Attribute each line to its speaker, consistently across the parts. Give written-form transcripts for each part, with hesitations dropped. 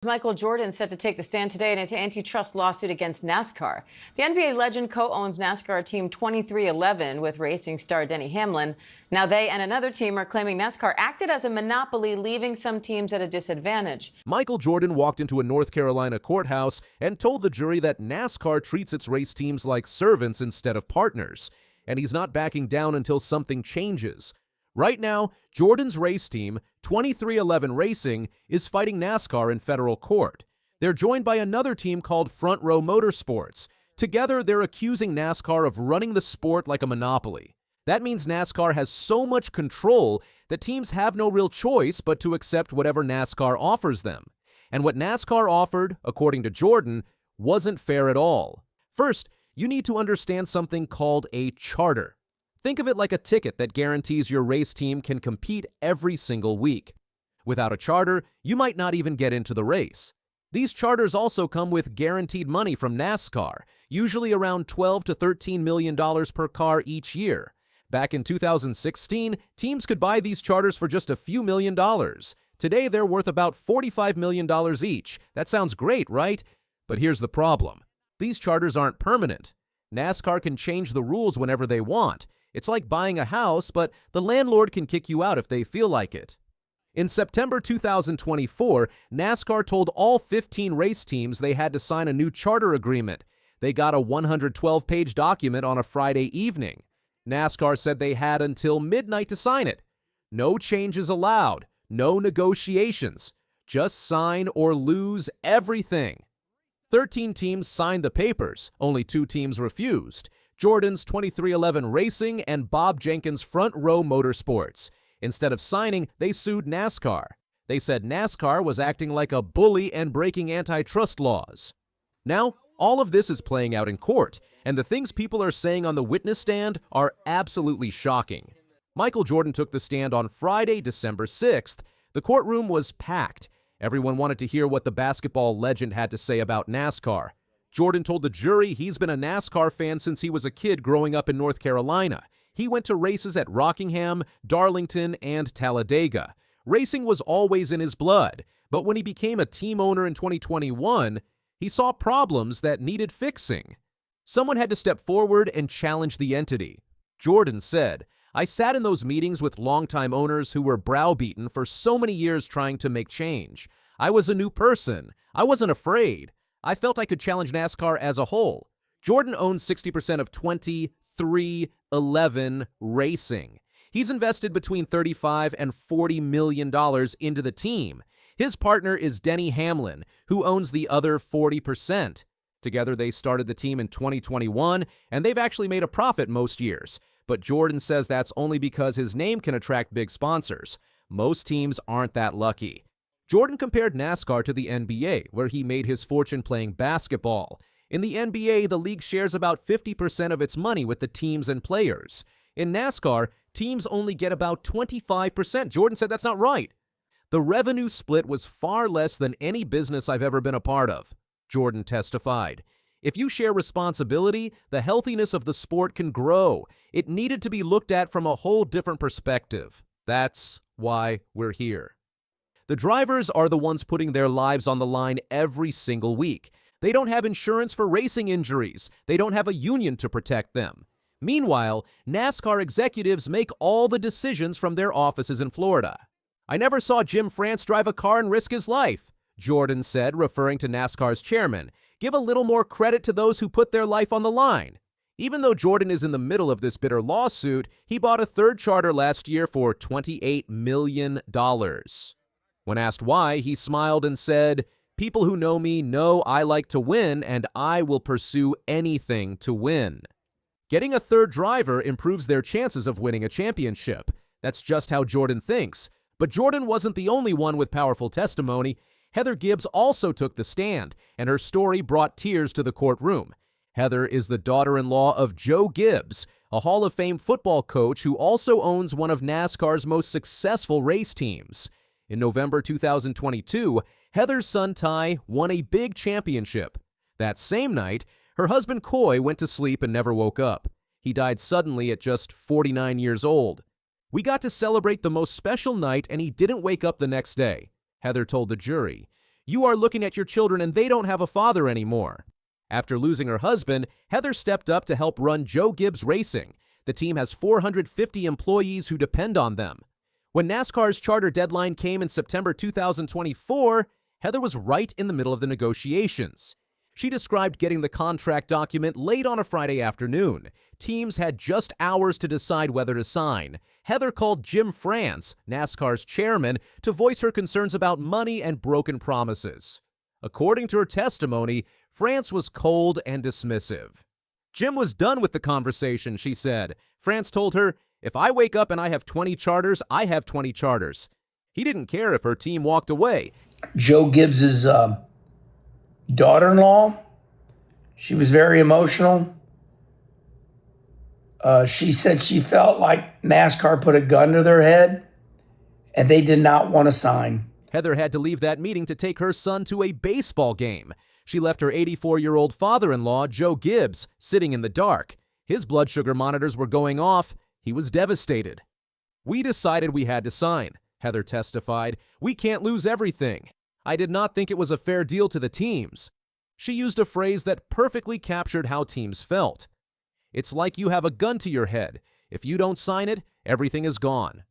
Speaker 1: Michael Jordan set to take the stand today in his antitrust lawsuit against NASCAR. The NBA legend co-owns NASCAR team 2311 with racing star Denny Hamlin. Now they and another team are claiming NASCAR acted as a monopoly, leaving some teams at a disadvantage.
Speaker 2: Michael Jordan walked into a North Carolina courthouse and told the jury that NASCAR treats its race teams like servants instead of partners, and he's not backing down until something changes. Right now, Jordan's race team, 2311 Racing, is fighting NASCAR in federal court. They're joined by another team called Front Row Motorsports. Together, they're accusing NASCAR of running the sport like a monopoly. That means NASCAR has so much control that teams have no real choice but to accept whatever NASCAR offers them. And what NASCAR offered, according to Jordan, wasn't fair at all. First, you need to understand something called a charter. Think of it like a ticket that guarantees your race team can compete every single week. Without a charter, you might not even get into the race. These charters also come with guaranteed money from NASCAR, usually around $12 to $13 million per car each year. Back in 2016, teams could buy these charters for just a few $1,000,000. Today, they're worth about $45 million each. That sounds great, right? But here's the problem. These charters aren't permanent. NASCAR can change the rules whenever they want. It's like buying a house, but the landlord can kick you out if they feel like it. In September 2024, NASCAR told all 15 race teams they had to sign a new charter agreement. They got a 112-page document on a Friday evening. NASCAR said they had until midnight to sign it. No changes allowed, no negotiations. Just sign or lose everything. 13 teams signed the papers, only 2 teams refused. Jordan's 2311 Racing and Bob Jenkins' Front Row Motorsports. Instead of signing, they sued NASCAR. They said NASCAR was acting like a bully and breaking antitrust laws. Now, all of this is playing out in court, and the things people are saying on the witness stand are absolutely shocking. Michael Jordan took the stand on Friday, December 6th. The courtroom was packed. Everyone wanted to hear what the basketball legend had to say about NASCAR. Jordan told the jury he's been a NASCAR fan since he was a kid growing up in North Carolina. He went to races at Rockingham, Darlington, and Talladega. Racing was always in his blood, but when he became a team owner in 2021, he saw problems that needed fixing. Someone had to step forward and challenge the entity. Jordan said, "I sat in those meetings with longtime owners who were browbeaten for so many years trying to make change. I was a new person. I wasn't afraid. I felt I could challenge NASCAR as a whole." Jordan owns 60% of 2311 Racing. He's invested between $35 and $40 million into the team. His partner is Denny Hamlin, who owns the other 40%. Together, they started the team in 2021, and they've actually made a profit most years. But Jordan says that's only because his name can attract big sponsors. Most teams aren't that lucky. Jordan compared NASCAR to the NBA, where he made his fortune playing basketball. In the NBA, the league shares about 50% of its money with the teams and players. In NASCAR, teams only get about 25%. Jordan said that's not right. The revenue split was far less than any business I've ever been a part of, Jordan testified. If you share responsibility, the healthiness of the sport can grow. It needed to be looked at from a whole different perspective. That's why we're here. The drivers are the ones putting their lives on the line every single week. They don't have insurance for racing injuries. They don't have a union to protect them. Meanwhile, NASCAR executives make all the decisions from their offices in Florida. "I never saw Jim France drive a car and risk his life," Jordan said, referring to NASCAR's chairman. "Give a little more credit to those who put their life on the line." Even though Jordan is in the middle of this bitter lawsuit, he bought a third charter last year for $28 million. When asked why, he smiled and said, "People who know me know I like to win, and I will pursue anything to win." Getting a third driver improves their chances of winning a championship. That's just how Jordan thinks. But Jordan wasn't the only one with powerful testimony. Heather Gibbs also took the stand, and her story brought tears to the courtroom. Heather is the daughter-in-law of Joe Gibbs, a Hall of Fame football coach who also owns one of NASCAR's most successful race teams. In November 2022, Heather's son Ty won a big championship. That same night, her husband Coy went to sleep and never woke up. He died suddenly at just 49 years old. "We got to celebrate the most special night and he didn't wake up the next day," Heather told the jury. You are looking at your children and they don't have a father anymore. After losing her husband, Heather stepped up to help run Joe Gibbs Racing. The team has 450 employees who depend on them. When NASCAR's charter deadline came in September 2024, Heather was right in the middle of the negotiations. She described getting the contract document late on a Friday afternoon. Teams had just hours to decide whether to sign. Heather called Jim France, NASCAR's chairman, to voice her concerns about money and broken promises. According to her testimony, France was cold and dismissive. Jim was done with the conversation, she said. France told her, "If I wake up and I have 20 charters, I have 20 charters." He didn't care if her team walked away.
Speaker 3: Joe Gibbs's daughter-in-law, she was very emotional. She said she felt like NASCAR put a gun to their head and they did not want to sign.
Speaker 2: Heather had to leave that meeting to take her son to a baseball game. She left her 84-year-old father-in-law, Joe Gibbs, sitting in the dark. His blood sugar monitors were going off. He was devastated. "We decided we had to sign," Heather testified. "We can't lose everything. I did not think it was a fair deal to the teams." She used a phrase that perfectly captured how teams felt. "It's like you have a gun to your head. If you don't sign it, everything is gone."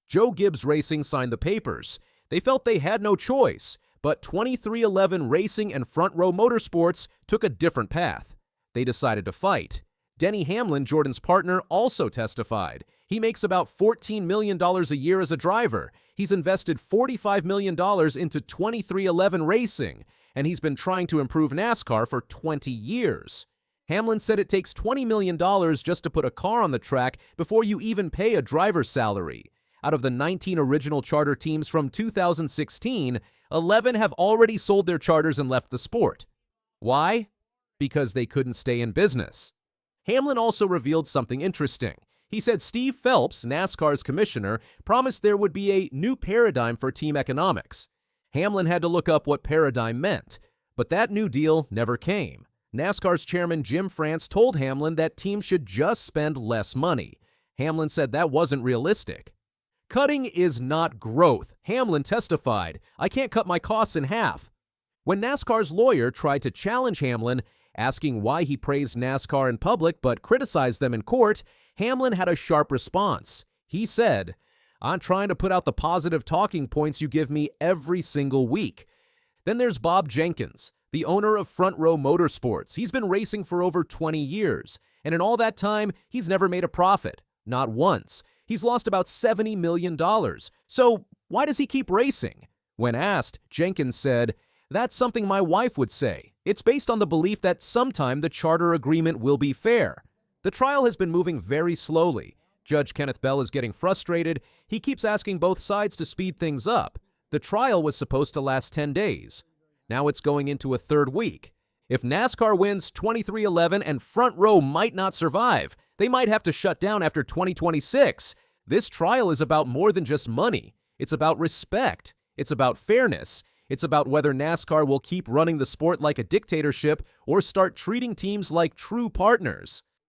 Speaker 2: Joe Gibbs Racing signed the papers. They felt they had no choice, but 2311 Racing and Front Row Motorsports took a different path. They decided to fight. Denny Hamlin, Jordan's partner, also testified. He makes about $14 million a year as a driver. He's invested $45 million into 2311 Racing, and he's been trying to improve NASCAR for 20 years. Hamlin said it takes $20 million just to put a car on the track before you even pay a driver's salary. Out of the 19 original charter teams from 2016, 11 have already sold their charters and left the sport. Why? Because they couldn't stay in business. Hamlin also revealed something interesting. He said Steve Phelps, NASCAR's commissioner, promised there would be a new paradigm for team economics. Hamlin had to look up what paradigm meant, but that new deal never came. NASCAR's chairman Jim France told Hamlin that teams should just spend less money. Hamlin said that wasn't realistic. "Cutting is not growth," Hamlin testified. "I can't cut my costs in half." When NASCAR's lawyer tried to challenge Hamlin, asking why he praised NASCAR in public but criticized them in court, Hamlin had a sharp response. He said, "I'm trying to put out the positive talking points you give me every single week." Then there's Bob Jenkins, the owner of Front Row Motorsports. He's been racing for over 20 years, and in all that time, he's never made a profit. Not once. He's lost about $70 million. So why does he keep racing? When asked, Jenkins said, "That's something my wife would say. It's based on the belief that sometime the charter agreement will be fair." The trial has been moving very slowly. Judge Kenneth Bell is getting frustrated. He keeps asking both sides to speed things up. The trial was supposed to last 10 days. Now it's going into a third week. If NASCAR wins 2311 and Front Row might not survive, they might have to shut down after 2026. This trial is about more than just money. It's about respect. It's about fairness. It's about whether NASCAR will keep running the sport like a dictatorship or start treating teams like true partners.